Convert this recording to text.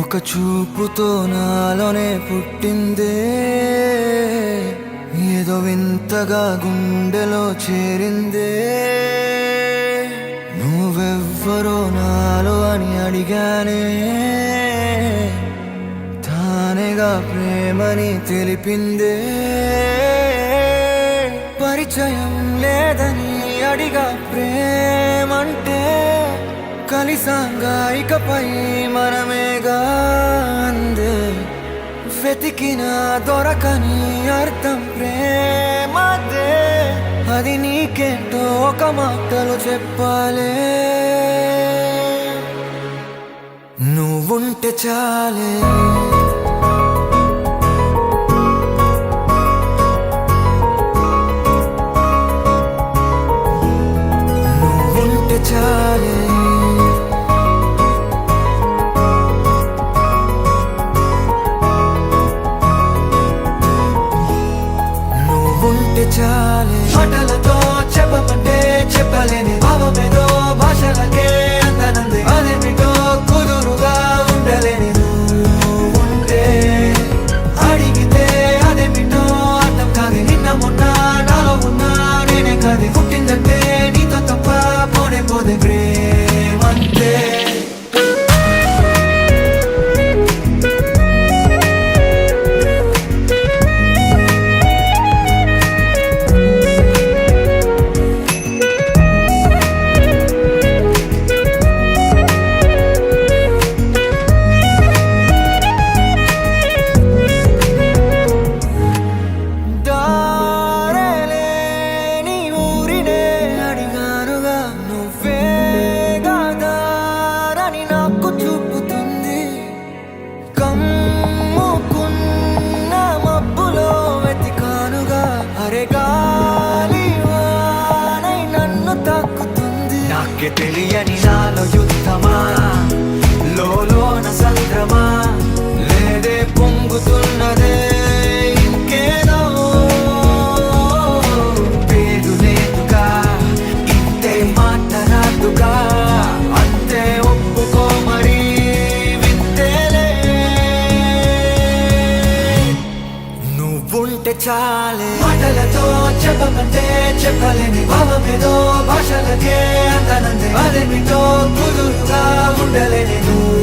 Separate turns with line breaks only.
ఒక చూపుతో నాలోనే పుట్టిందే, ఏదో వింతగా గుండెలో చేరిందే. నువ్వెవ్వరో నాలో అని అడిగానే, తానేగా ప్రేమని తెలిపిందే. పరిచయం లేదని అడిగా ప్రేమంటే, కలిసాంగా ఇకపై మనమేగా అందే. వెతికిన దొరకని అర్థం ప్రేమదే, అది నీకేంటో ఒక మాటలో చెప్పాలే. నువ్వుంటే చాలే, నువ్వుంటే చాలే, నువ్వుంటే చాలే. మాటలతో చెప్పమంటే చెప్పలేని భావమేదో భాషలకే అందనంది. అదేమిటో కుదురుగా ఉండలేని నువ్వుంటే, అడిగితే అదేమిటో అర్థం కాదు. నిన్న మొన్న నాలో ఉన్నా నేనే కాదు. పుట్టిందంటే నీతో తప్ప పోనే పోదే ప్రేమంతే. నాకే తెలియని నాలో యుద్ధమా, లోన సంద్రమా, లేదే పొంగుతున్నదే ఇంకేదో. పేరు లేదుగా, ఇంతే మాట రాదుగా, అంతే ఒప్పుకో మరి వింతేలే. నువ్వుంటే చాలే. మాటలతో చెప్పమంటే చెప్పలేని భావమేదో భాషలకే అందనంది. అదేమిటో కుదురుగా ఉండలేని నువ్వు